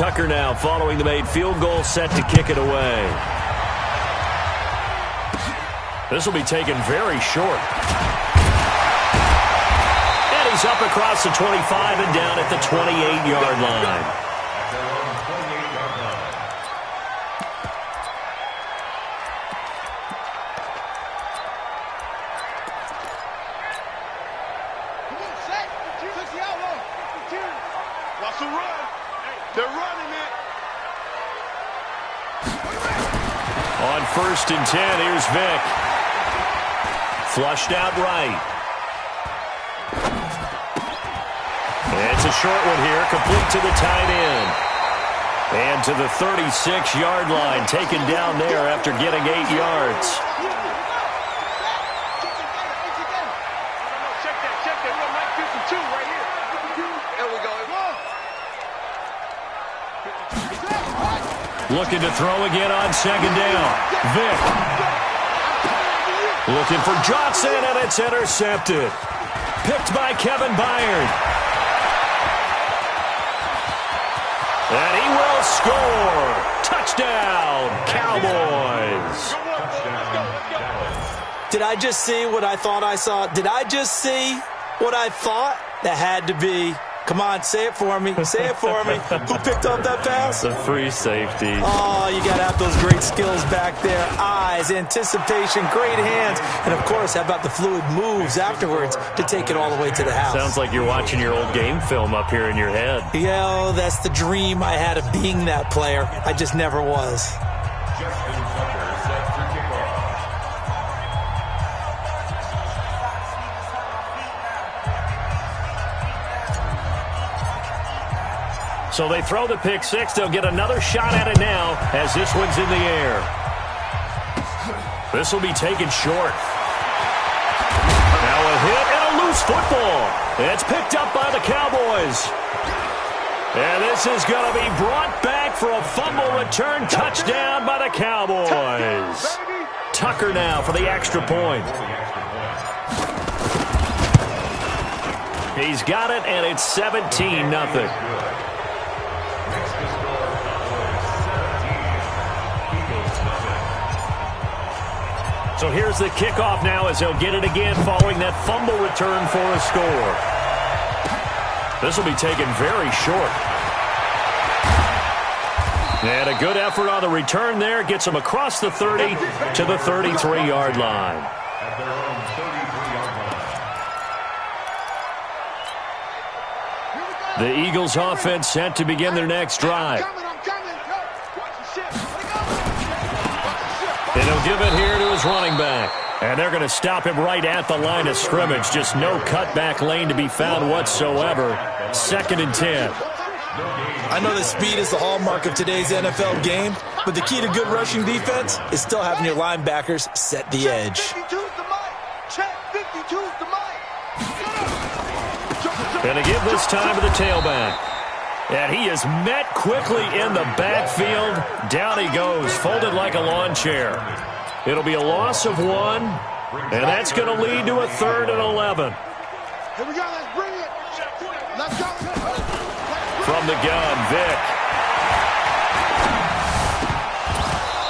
Tucker now following the made field goal, set to kick it away. This will be taken very short. And he's up across the 25 and down at the 28-yard line. On 1st and 10, here's Vick. Flushed out right. It's a short one here, complete to the tight end. And to the 36-yard line, taken down there after getting 8 yards. Looking to throw again on 2nd down. Vick. Looking for Johnson, and it's intercepted. Picked by Kevin Byard. And he will score. Touchdown, Cowboys. Did I just see what I thought I saw? Did I just see what I thought? That had to be. Come on, say it for me. Say it for me. Who picked up that pass? The free safety. Oh, you got to have those great skills back there. Eyes, anticipation, great hands. And, of course, how about the fluid moves afterwards to take it all the way to the house? Sounds like you're watching your old game film up here in your head. Yeah, that's the dream I had of being that player. I just never was. So they throw the pick six. They'll get another shot at it now as this one's in the air. This will be taken short. Now a hit and a loose football. It's picked up by the Cowboys. And this is going to be brought back for a fumble return touchdown by the Cowboys. Tucker now for the extra point. He's got it, and it's 17-0. So here's the kickoff now as they'll get it again following that fumble return for a score. This will be taken very short. And a good effort on the return there. Gets them across the 30 to the 33-yard line. The Eagles offense set to begin their next drive. And he'll give it here to his running back. And they're going to stop him right at the line of scrimmage. Just no cutback lane to be found whatsoever. 2nd and 10. I know that speed is the hallmark of today's NFL game, but the key to good rushing defense is still having your linebackers set the edge. Going to give this time to the tailback. And he is met quickly in the backfield. Down he goes, folded like a lawn chair. It'll be a loss of 1, and that's going to lead to a 3rd and 11. Here we go, let's bring it. Let's go. From the gun, Vick.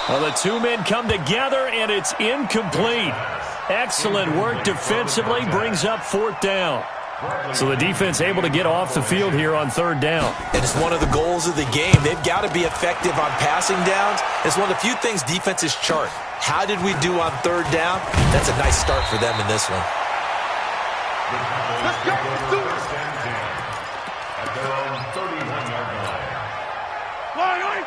Well, the two men come together, and it's incomplete. Excellent work defensively, brings up 4th down. So the defense able to get off the field here on 3rd down. And it's one of the goals of the game. They've got to be effective on passing downs. It's one of the few things defenses chart. How did we do on 3rd down? That's a nice start for them in this one. Let's go. Let's do it.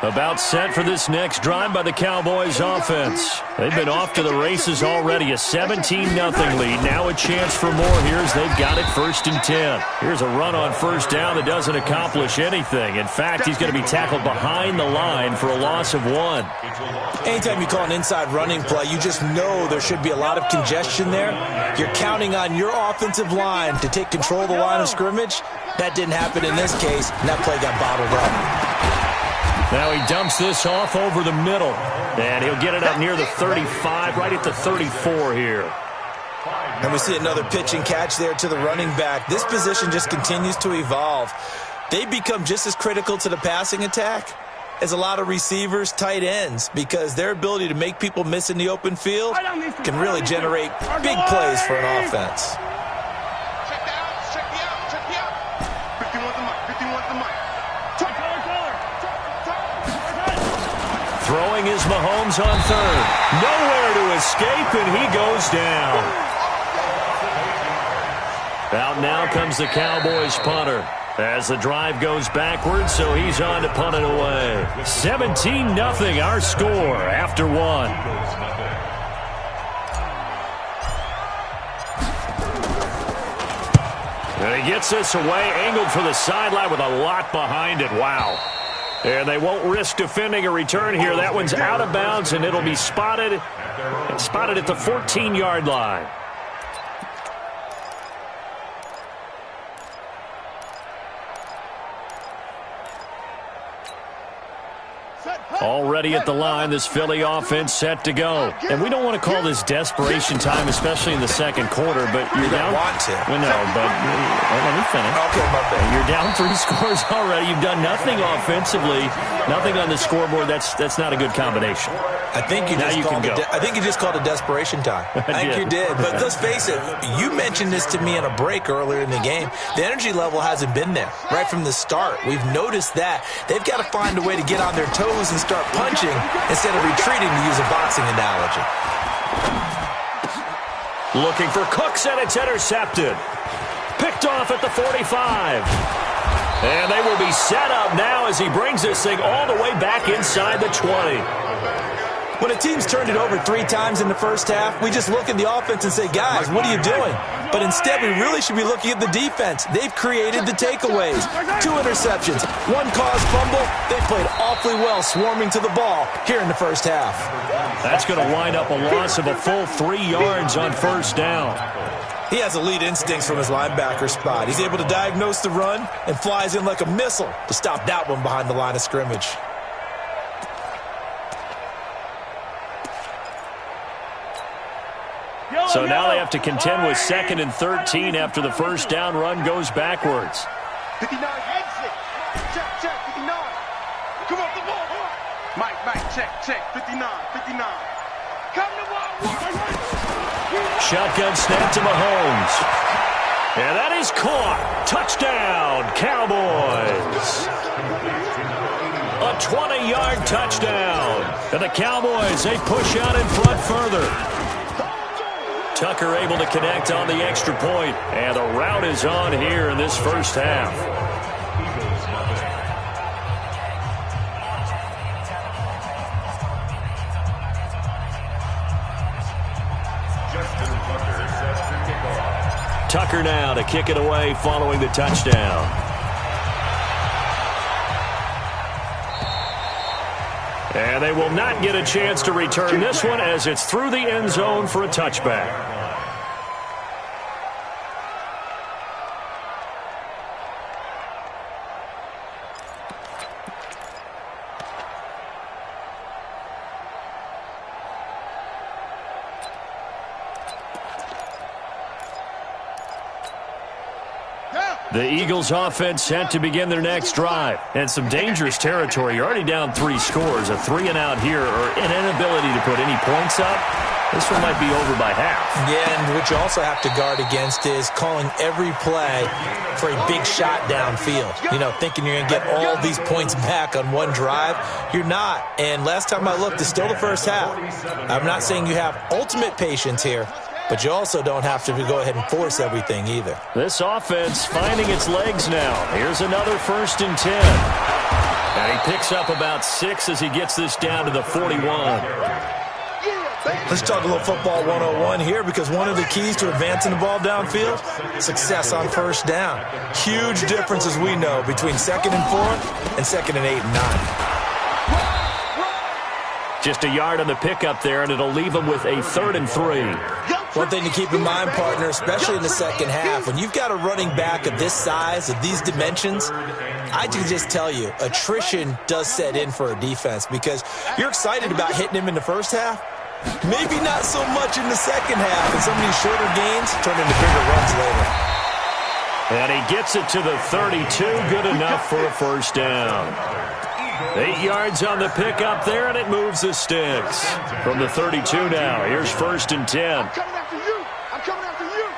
About set for this next drive by the Cowboys offense. They've been off to the races already. A 17-0 lead. Now a chance for more here as they've got it 1st and 10. Here's a run on 1st down that doesn't accomplish anything. In fact, he's going to be tackled behind the line for a loss of 1. Anytime you call an inside running play, you just know there should be a lot of congestion there. You're counting on your offensive line to take control of the line of scrimmage. That didn't happen in this case, and that play got bottled up. Now he dumps this off over the middle. And he'll get it up near the 35, right at the 34 here. And we see another pitch and catch there to the running back. This position just continues to evolve. they become just as critical to the passing attack as a lot of receivers, tight ends, because their ability to make people miss in the open field can really generate big plays for an offense. Check the out. Check the out. 51's the mic. 51's the mic. Throwing is Mahomes on third. Nowhere to escape, and he goes down. Out now comes the Cowboys punter as the drive goes backwards, so he's on to punt it away. 17-0 our score after one. And he gets this away, angled for the sideline with a lot behind it. Wow. And they won't risk defending a return here. That one's out of bounds, and it'll be spotted at the 14-yard line. Already at the line, this Philly offense set to go. And we don't want to call this desperation time, especially in the second quarter, but you're down. Want to. Well, no, but let me finish. Okay, my bad. You're down 3 scores already. You've done nothing offensively, nothing on the scoreboard. That's not a good combination. I think you just called it desperation time. I think you did. But let's face it, you mentioned this to me in a break earlier in the game. The energy level hasn't been there right from the start. We've noticed that. They've got to find a way to get on their toes and start punching instead of retreating, to use a boxing analogy. Looking for Cooks, and it's intercepted. Picked off at the 45. And they will be set up now as he brings this thing all the way back inside the 20. When a team's turned it over 3 times in the first half, we just look at the offense and say, guys, what are you doing? But instead, we really should be looking at the defense. They've created the takeaways. 2 interceptions, 1 caused fumble. They played awfully well swarming to the ball here in the first half. That's going to wind up a loss of a full 3 yards on first down. He has elite instincts from his linebacker spot. He's able to diagnose the run and flies in like a missile to stop that one behind the line of scrimmage. So now they have to contend with 2nd and 13 after the first down run goes backwards. 59, exit. Check, 59. Come on, the ball. Mike, check, 59. Come to one. Shotgun snap to Mahomes. And that is caught. Touchdown, Cowboys. A 20-yard touchdown. And the Cowboys, they push out in front further. Tucker able to connect on the extra point, and the rout is on here in this first half. Tucker now to kick it away following the touchdown. And they will not get a chance to return this one as it's through the end zone for a touchback. The Eagles offense set to begin their next drive. And some dangerous territory. You're already down 3 scores. A 3 and out here, or an inability to put any points up. This one might be over by half. Yeah, and what you also have to guard against is calling every play for a big shot downfield. You know, thinking you're going to get all these points back on one drive. You're not. And last time I looked, it's still the first half. I'm not saying you have ultimate patience here, but you also don't have to go ahead and force everything either. This offense finding its legs now. Here's another 1st and 10. And he picks up about 6 as he gets this down to the 41. Let's talk a little football 101 here, because one of the keys to advancing the ball downfield, success on first down. Huge difference, as we know, between 2nd and 4 and 2nd and 8 and 9. Just a yard on the pickup there, and it'll leave them with a 3rd and 3. One thing to keep in mind, partner, especially in the second half, when you've got a running back of this size, of these dimensions, I can just tell you, attrition does set in for a defense, because you're excited about hitting him in the first half. Maybe not so much in the second half, and some of these shorter gains turn into bigger runs later. And he gets it to the 32. Good enough for a first down. 8 yards on the pickup there, and it moves the sticks. From the 32 now, here's 1st and 10. I'm coming after you. I'm coming after you.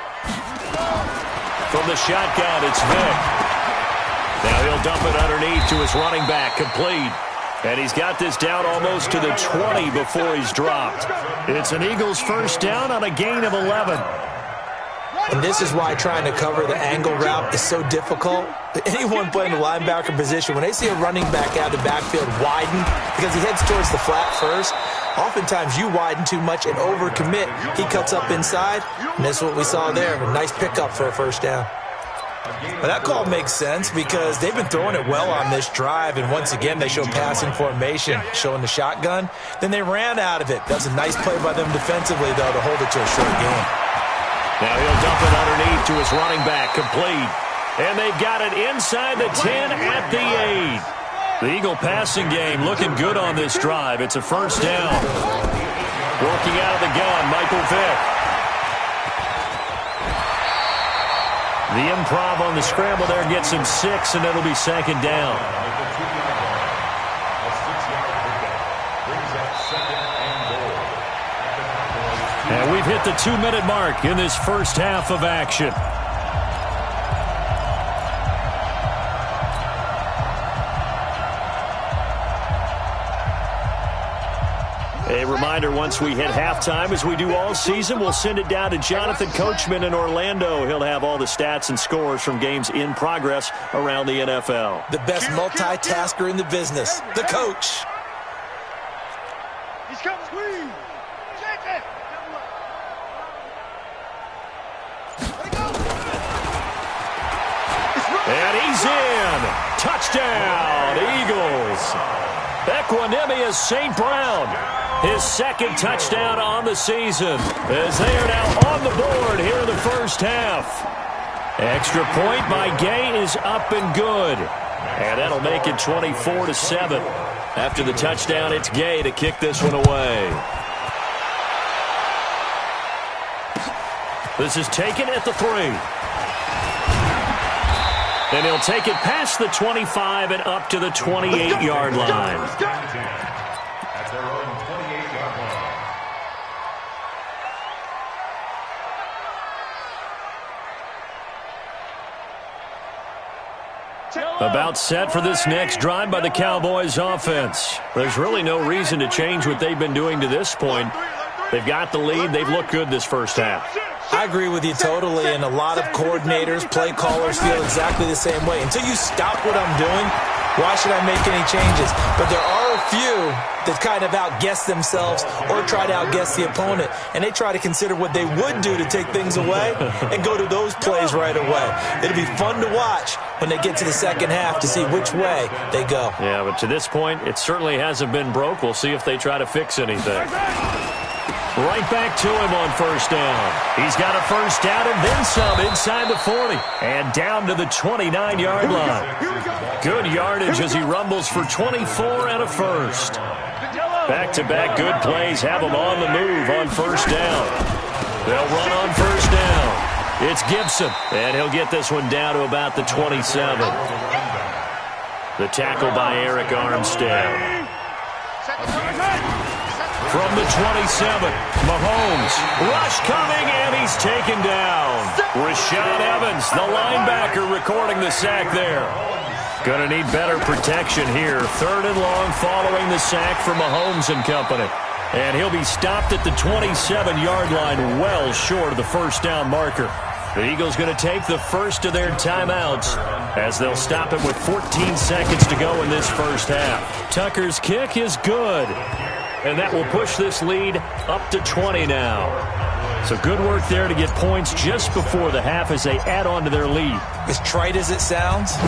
From the shotgun, it's Vick. Now he'll dump it underneath to his running back, complete. And he's got this down almost to the 20 before he's dropped. It's an Eagles first down on a gain of 11. And this is why trying to cover the angle route is so difficult. Anyone playing the linebacker position, when they see a running back out of the backfield widen, because he heads towards the flat first, oftentimes you widen too much and overcommit. He cuts up inside, and that's what we saw there. A nice pickup for a first down. Well, that call makes sense because they've been throwing it well on this drive, and once again they show passing formation, showing the shotgun. Then they ran out of it. That was a nice play by them defensively, though, to hold it to a short game. Now he'll dump it underneath to his running back, complete. And they've got it inside the 10 at the 8. The Eagle passing game looking good on this drive. It's a first down. Working out of the gun, Michael Vick. The improv on the scramble there gets him 6, and it'll be 2nd down. And we've hit the 2-minute mark in this first half of action. A reminder, once we hit halftime, as we do all season, we'll send it down to Jonathan Coachman in Orlando. He'll have all the stats and scores from games in progress around the NFL. The best multitasker in the business, the coach. He's coming. Squeeze. Shake it. And he's in. Touchdown, Eagles. Equanimous St. Brown, his 2nd touchdown on the season, as they are now on the board here in the first half. Extra point by Gay is up and good. And that'll make it 24-7. After the touchdown, it's Gay to kick this one away. This is taken at the 3. And he'll take it past the 25 and up to the 28-yard line. At their own 28-yard line. About set for this next drive by the Cowboys offense. There's really no reason to change what they've been doing to this point. They've got the lead. They've looked good this first half. I agree with you totally, and a lot of coordinators, play callers feel exactly the same way. Until you stop what I'm doing, why should I make any changes? But there are a few that kind of outguess themselves or try to outguess the opponent, and they try to consider what they would do to take things away and go to those plays right away. It'll be fun to watch when they get to the second half to see which way they go. Yeah, but to this point, it certainly hasn't been broke. We'll see if they try to fix anything. Right back to him on first down. He's got a first down and then some inside the 40. And down to the 29-yard line. Good yardage as he rumbles for 24 and a first. Back-to-back good plays have him on the move on first down. They'll run on first down. It's Gibson, and he'll get this one down to about the 27. The tackle by Eric Armstead. From the 27, Mahomes, rush coming, and he's taken down. Rashaan Evans, the linebacker, recording the sack there. Going to need better protection here. 3rd and long following the sack from Mahomes and company. And he'll be stopped at the 27-yard line, well short of the first down marker. The Eagles going to take the first of their timeouts as they'll stop it with 14 seconds to go in this first half. Tucker's kick is good. And that will push this lead up to 20 now. So good work there to get points just before the half as they add on to their lead. As trite as it sounds,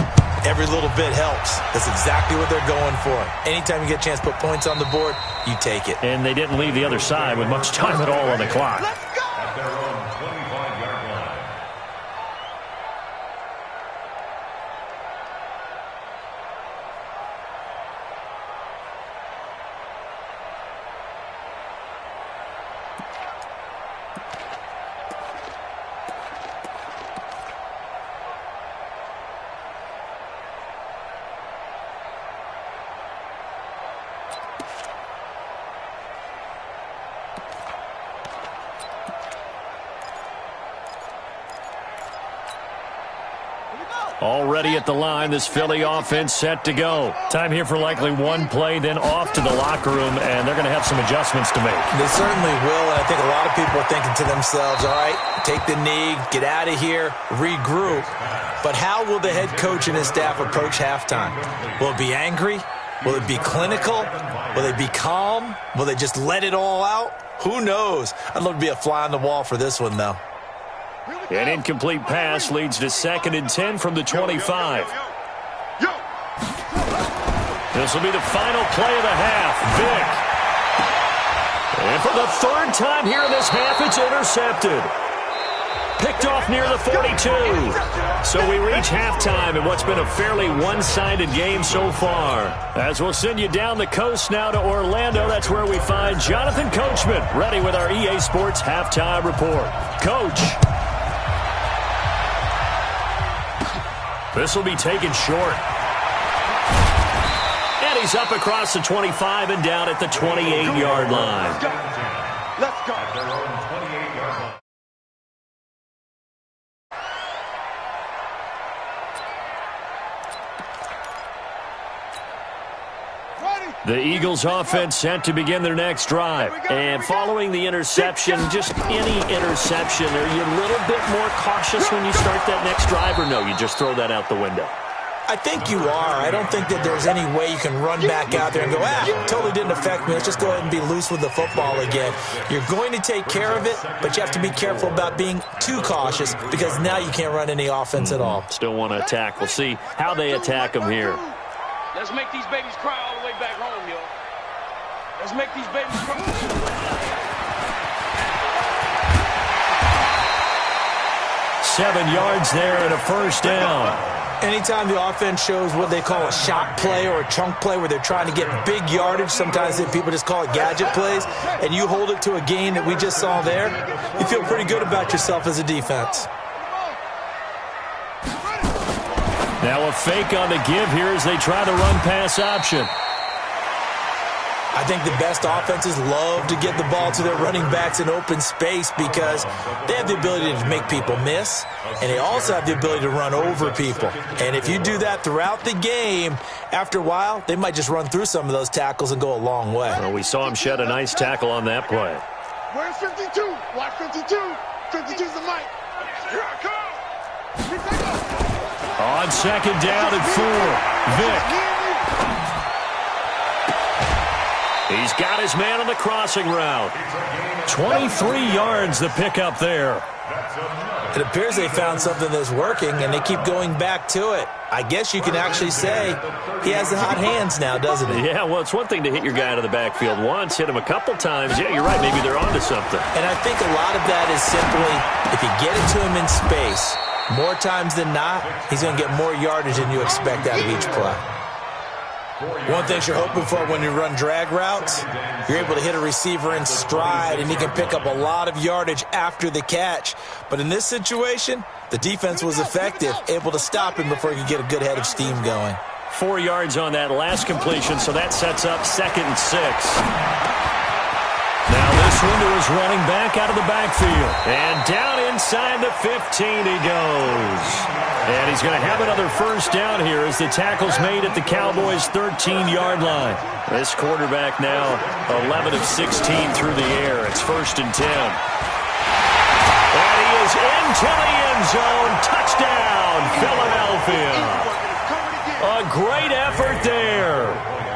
every little bit helps. That's exactly what they're going for. Anytime you get a chance to put points on the board, you take it. And they didn't leave the other side with much time at all on the clock. At their own 25-yard line. Already at the line, this Philly offense set to go. Time here for likely one play, then off to the locker room, and they're going to have some adjustments to make. They certainly will, and I think a lot of people are thinking to themselves, all right, take the knee, get out of here, regroup. But how will the head coach and his staff approach halftime? Will it be angry? Will it be clinical? Will they be calm? Will they just let it all out? Who knows? I'd love to be a fly on the wall for this one, though. An incomplete pass leads to 2nd and 10 from the 25. This will be the final play of the half. Vick. And for the 3rd time here in this half, it's intercepted. Picked off near the 42. So we reach halftime in what's been a fairly one-sided game so far. As we'll send you down the coast now to Orlando, that's where we find Jonathan Coachman, ready with our EA Sports Halftime Report. Coach. This will be taken short. And he's up across the 25 and down at the 28-yard line. Let's go. At their own 28-yard line. The Eagles offense set to begin their next drive. And following the interception, just any interception, are you a little bit more cautious when you start that next drive, or no, you just throw that out the window? I think you are. I don't think that there's any way you can run back out there and go, totally didn't affect me. Let's just go ahead and be loose with the football again. You're going to take care of it, but you have to be careful about being too cautious because now you can't run any offense at all. Still want to attack. We'll see how they attack them here. Let's make these babies cry all the way back home, yo. Let's make these babies cry. 7 yards there and a first down. Anytime the offense shows what they call a shot play or a chunk play where they're trying to get big yardage, sometimes people just call it gadget plays, and you hold it to a gain that we just saw there, you feel pretty good about yourself as a defense. Now a fake on the give here as they try the run-pass option. I think the best offenses love to get the ball to their running backs in open space because they have the ability to make people miss, and they also have the ability to run over people. And if you do that throughout the game, after a while, they might just run through some of those tackles and go a long way. Well, we saw him shed a nice tackle on that play. Where's 52? Watch 52. 52's the mic. Here I come. On 2nd down and 4, Vick. He's got his man on the crossing route. 23 yards the pickup there. It appears they found something that's working, and they keep going back to it. I guess you can actually say he has the hot hands now, doesn't he? Yeah, well, it's one thing to hit your guy out of the backfield once, hit him a couple times. Yeah, you're right. Maybe they're onto something. And I think a lot of that is simply if you get it to him in space, more times than not, he's going to get more yardage than you expect out of each play. One thing you're hoping for when you run drag routes, you're able to hit a receiver in stride, and he can pick up a lot of yardage after the catch. But in this situation, the defense was effective, able to stop him before he could get a good head of steam going. 4 yards on that last completion, so that sets up 2nd and 6. Now this window is running back out of the backfield. And down inside the 15 he goes. And he's going to have another first down here as the tackle's made at the Cowboys' 13-yard line. This quarterback now 11 of 16 through the air. It's 1st and 10. And he is into the end zone. Touchdown, Philadelphia. A great effort there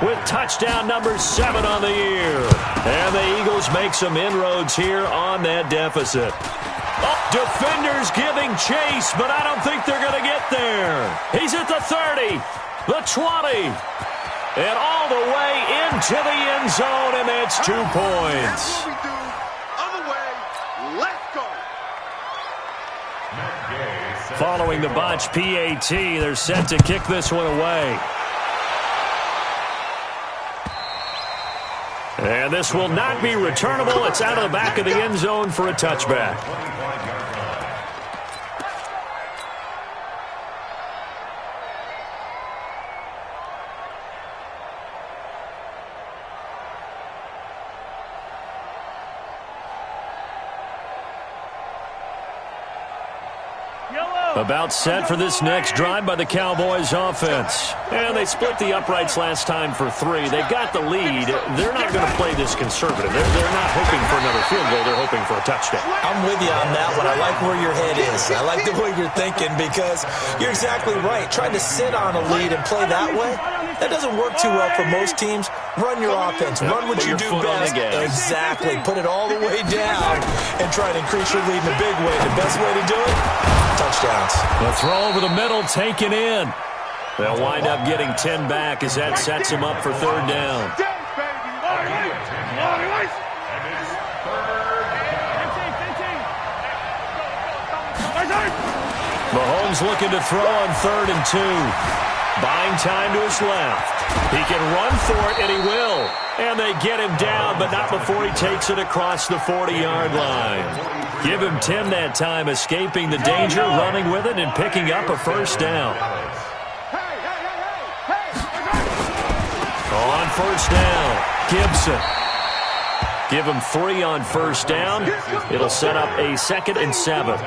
with touchdown number 7 on the year. And the Eagles make some inroads here on that deficit. Defenders giving chase, but I don't think they're going to get there. He's at the 30, the 20, and all the way into the end zone, and that's 2 points. That's what we do. Other way, let's go. Following the botch PAT, they're set to kick this one away. And this will not be returnable. It's out of the back of the end zone for a touchback. Yellow. About set for this next drive by the Cowboys offense. And they split the uprights last time for 3. They've got the lead. They're not going to play this conservative. They're not hoping for another field goal. They're hoping for a touchdown. I'm with you on that one. I like where your head is. I like the way you're thinking because you're exactly right. Trying to sit on a lead and play that way, that doesn't work too well for most teams. Run your offense. Run what you do best. Exactly. Put it all the way down and try to increase your lead in a big way. The best way to do it, touchdowns. The throw over the middle taken in. They'll wind up getting 10 back as that sets them up for 3rd down. Mahomes looking to throw on 3rd and 2. Buying time to his left. He can run for it, and he will. And they get him down, but not before he takes it across the 40-yard line. Give him 10 that time, escaping the danger, running with it, and picking up a 1st down. On 1st down, Gibson. Give him 3 on 1st down. It'll set up a 2nd and 7.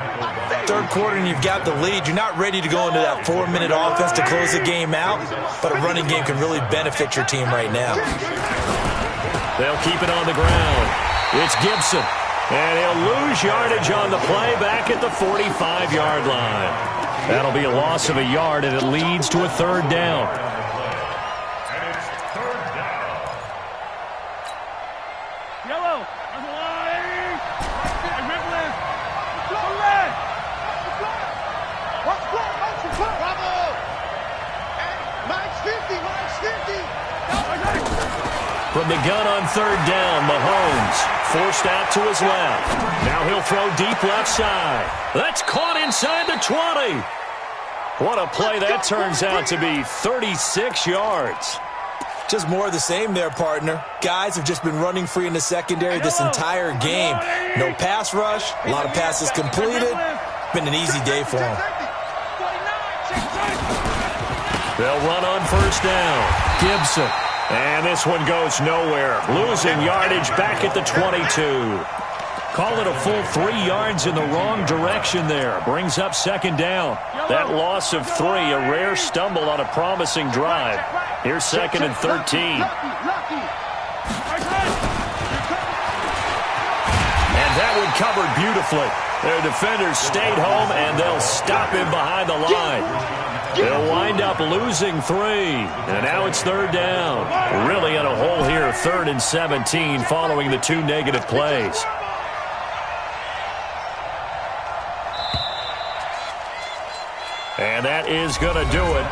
3rd quarter and you've got the lead. You're not ready to go into that 4-minute offense to close the game out, but a running game can really benefit your team right now. They'll keep it on the ground. It's Gibson. And he'll lose yardage on the play back at the 45-yard line. That'll be a loss of a yard, and it leads to a 3rd down. From the gun on 3rd down, Mahomes forced out to his left. Now he'll throw deep left side. That's caught inside the 20. What a play that turns out to be, 36 yards. Just more of the same there, partner. Guys have just been running free in the secondary this entire game. No pass rush, a lot of passes completed. Been an easy day for them. They'll run on 1st down. Gibson. And this one goes nowhere. Losing yardage back at the 22. Call it a full 3 yards in the wrong direction there. Brings up 2nd down. That loss of 3, a rare stumble on a promising drive. Here's 2nd and 13. And that one covered beautifully. Their defenders stayed home, and they'll stop him behind the line. They'll wind up losing 3, and now it's 3rd down. Really in a hole here, 3rd and 17 following the 2 negative plays. And that is going to do it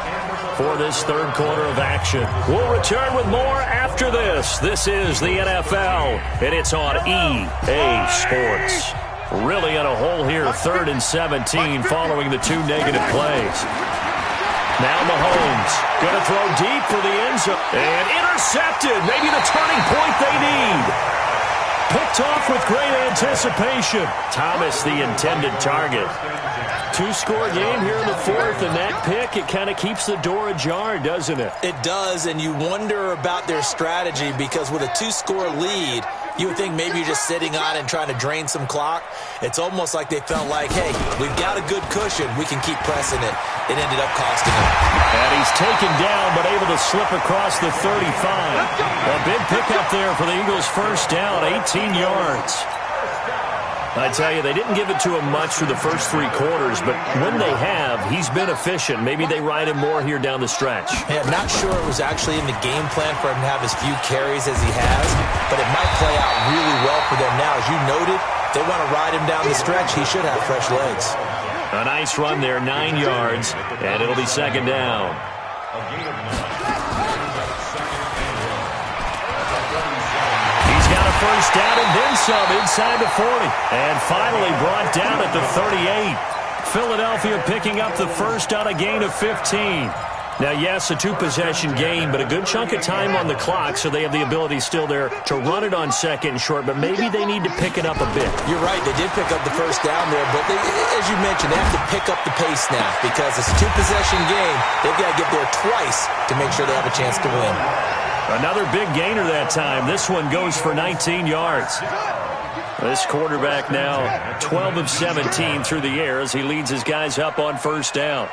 for this 3rd quarter of action. We'll return with more after this. This is the NFL, and it's on EA Sports. Really in a hole here, 3rd and 17 following the 2 negative plays. Now Mahomes going to throw deep for the end zone. And intercepted. Maybe the turning point they need. Picked off with great anticipation. Thomas, the intended target. 2-score game here in the 4th, and that pick, it kind of keeps the door ajar, doesn't it? It does, and you wonder about their strategy because with a 2-score lead, you would think maybe you're just sitting on it and trying to drain some clock. It's almost like they felt like, hey, we've got a good cushion. We can keep pressing it. It ended up costing him. And he's taken down but able to slip across the 35. A big pickup there for the Eagles' 1st down, 18 yards. I tell you, they didn't give it to him much through the first 3 quarters, but when they have, he's been efficient. Maybe they ride him more here down the stretch. Yeah, I'm not sure it was actually in the game plan for him to have as few carries as he has, but it might play out really well for them now. As you noted, they want to ride him down the stretch. He should have fresh legs. A nice run there, 9 yards, and it'll be 2nd down. First down and then some inside the 40. And finally brought down at the 38. Philadelphia picking up the first on a gain of 15. Now, yes, a 2-possession game, but a good chunk of time on the clock, so they have the ability still there to run it on 2nd and short, but maybe they need to pick it up a bit. You're right. They did pick up the first down there, but as you mentioned, they have to pick up the pace now because it's a 2-possession game. They've got to get there twice to make sure they have a chance to win. Another big gainer that time. This one goes for 19 yards. This quarterback now 12 of 17 through the air as he leads his guys up on first down.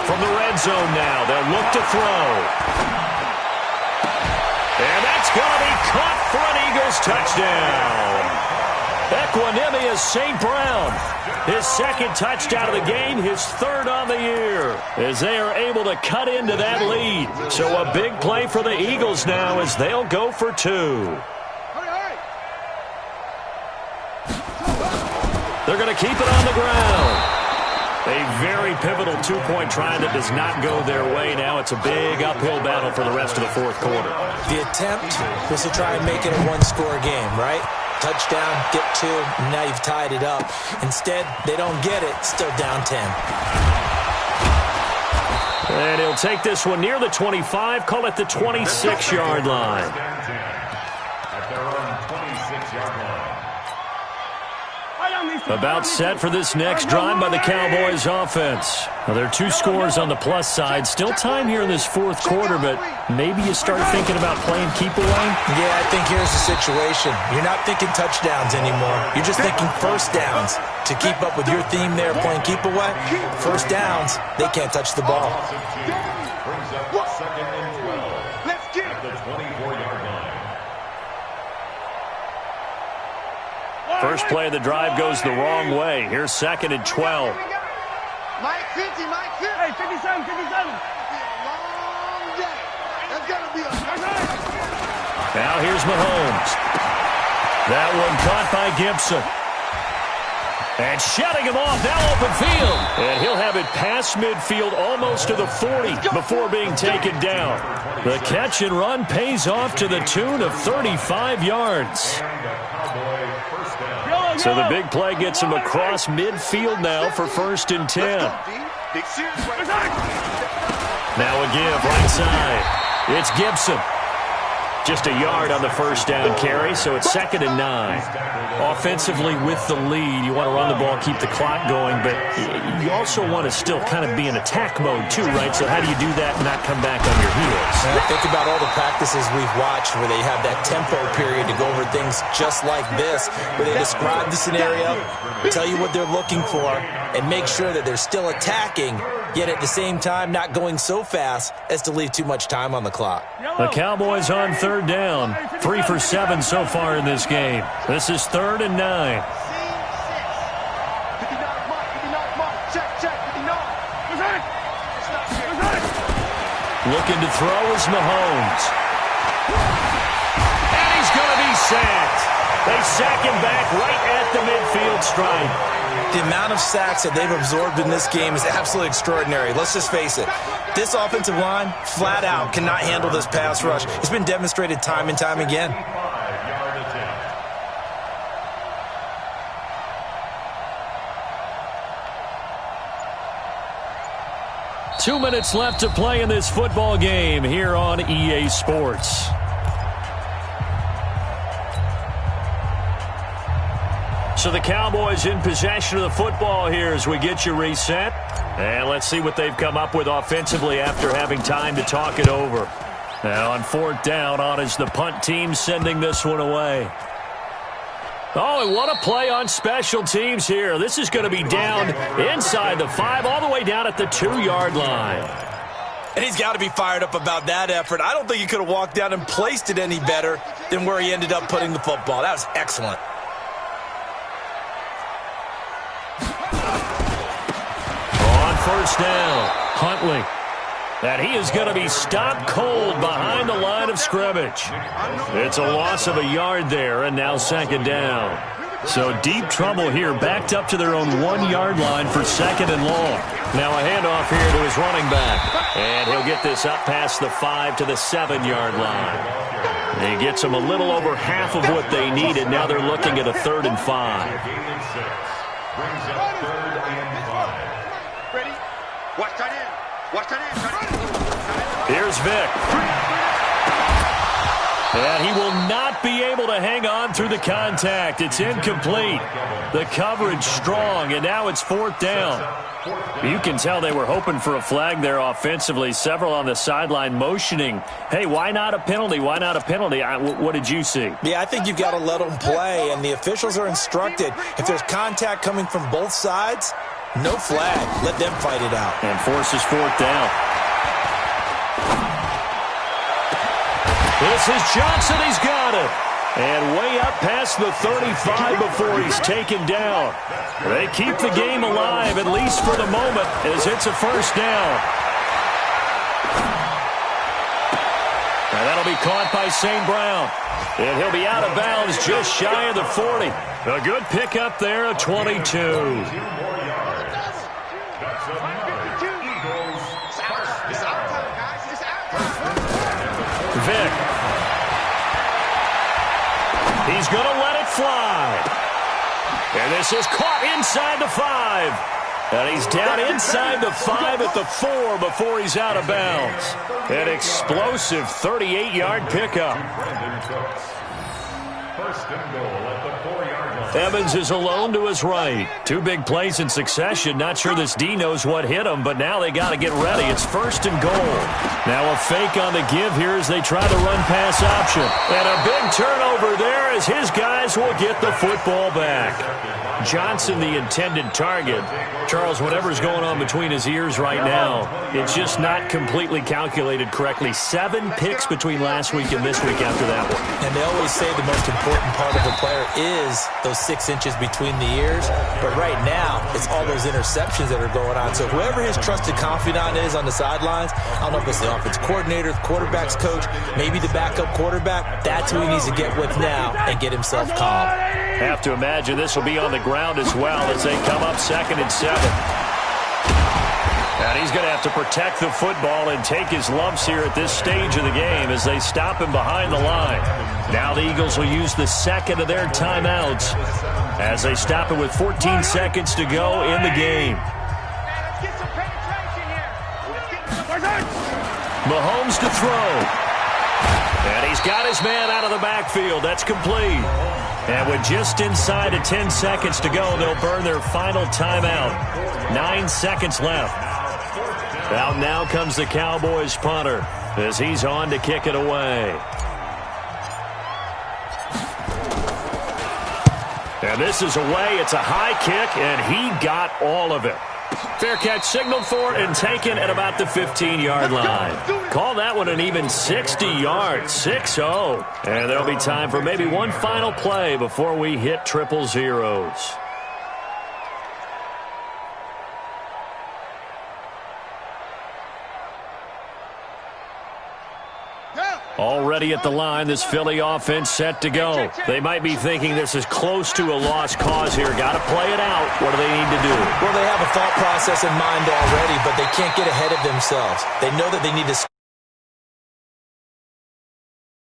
From the red zone now, they'll look to throw. And that's going to be caught for an Eagles touchdown. Equanimous St. Brown, his second touchdown of the game, his third on the year, as they are able to cut into that lead. So a big play for the Eagles now as they'll go for 2. They're going to keep it on the ground. A very pivotal two-point try that does not go their way. Now it's a big uphill battle for the rest of the fourth quarter. The attempt was to try and make it a one-score game, right? Touchdown, get 2, and now you've tied it up. Instead, they don't get it, still down 10. And he'll take this one near the 25, call it the 26-yard line. At their own 26-yard line. About set for this next drive by the Cowboys offense. Well, there are 2 scores on the plus side. Still time here in this fourth quarter, but maybe you start thinking about playing keep away? Yeah, I think here's the situation. You're not thinking touchdowns anymore. You're just thinking first downs. To keep up with your theme there, playing keep away, first downs, they can't touch the ball. Brings up second and 12. Let's get at the 24-yard line. First play of the drive goes the wrong way. Here's second and 12. Mike 50, Mike 50. Hey, 57, 57. Long day. That's going to be a Now here's Mahomes. That one caught by Gibson. And shutting him off, now open field. And he'll have it past midfield almost to the 40 before being taken down. The catch and run pays off to the tune of 35 yards. So the big play gets him across midfield now for first and 10. Now a give right side. It's Gibson. Just a yard on the first down carry, so it's second and 9. Offensively with the lead, you want to run the ball, keep the clock going, but you also want to still kind of be in attack mode too, right? So how do you do that and not come back on your heels? Think about all the practices we've watched where they have that tempo period to go over things just like this, where they describe the scenario, tell you what they're looking for, and make sure that they're still attacking, yet at the same time not going so fast as to leave too much time on the clock. The Cowboys on third down, 3 for 7 so far in this game. This is third and 9. Looking to throw is Mahomes. And he's going to be sacked. They sack him back right at the midfield stripe. The amount of sacks that they've absorbed in this game is absolutely extraordinary. Let's just face it. This offensive line, flat out, cannot handle this pass rush. It's been demonstrated time and time again. 5-yard attempt. 2 minutes left to play in this football game here on EA Sports. So the Cowboys in possession of the football here as we get you reset. And let's see what they've come up with offensively after having time to talk it over. Now on fourth down, on is the punt team sending this one away. Oh, and what a play on special teams here. This is going to be down inside the 5, all the way down at the 2-yard line. And he's got to be fired up about that effort. I don't think he could have walked down and placed it any better than where he ended up putting the football. That was excellent. First down, Huntley. And he is going to be stopped cold behind the line of scrimmage. It's a loss of a yard there, and now second down. So deep trouble here, backed up to their own 1-yard line for second and long. Now a handoff here to his running back. And he'll get this up past the 5 to the 7-yard line. He gets them a little over half of what they needed. Now they're looking at a 3rd and 5. Brings up 3rd and 5. Watch that in. Watch that in. Here's Vic. And he will not be able to hang on through the contact. It's incomplete. The coverage strong, and now it's 4th down. You can tell they were hoping for a flag there offensively. Several on the sideline motioning, hey, why not a penalty? Why not a penalty? What did you see? Yeah, I think you've got to let them play, and the officials are instructed. If there's contact coming from both sides, no flag. Let them fight it out. And forces 4th down. This is Johnson. He's got it. And way up past the 35 before he's taken down. They keep the game alive, at least for the moment, as it's a 1st down. And that'll be caught by St. Brown. And he'll be out of bounds just shy of the 40. A good pickup there of 22. Vic. He's going to let it fly. And this is caught inside the 5. And he's down inside the 5 at the 4 before he's out of bounds. An explosive 38-yard pickup. First and goal at the 4-yard line. Evans is alone to his right. 2 big plays in succession. Not sure this D knows what hit him, but now they got to get ready. It's 1st and goal. Now a fake on the give here as they try to run pass option. And a big turnover there as his guys will get the football back. Johnson, the intended target. Charles, whatever's going on between his ears right now, it's just not completely calculated correctly. 7 picks between last week and this week after that one. And they always say the most important part of a player is those 6 inches between the ears. But right now, it's all those interceptions that are going on. So whoever his trusted confidant is on the sidelines, I don't know if it's the offense coordinator, the quarterback's coach, maybe the backup quarterback, that's who he needs to get with now and get himself calm. Have to imagine this will be on the ground as well as they come up 2nd and 7. And he's going to have to protect the football and take his lumps here at this stage of the game as they stop him behind the line. Now the Eagles will use the 2nd of their timeouts as they stop it with 14 seconds to go in the game. Mahomes to throw. And he's got his man out of the backfield. That's complete. And with just inside of 10 seconds to go, they'll burn their final timeout. 9 seconds left. Out now comes the Cowboys punter as he's on to kick it away. And this is away. It's a high kick, and he got all of it. Fair catch signaled for and taken at about the 15-yard line. Call that one an even 60 yards, 6-0. And there'll be time for maybe one final play before we hit triple zeros. Already at the line, this Philly offense set to go. They might be thinking this is close to a lost cause here. Got to play it out. What do they need to do? Well, they have a thought process in mind already, but they can't get ahead of themselves. They know that they need to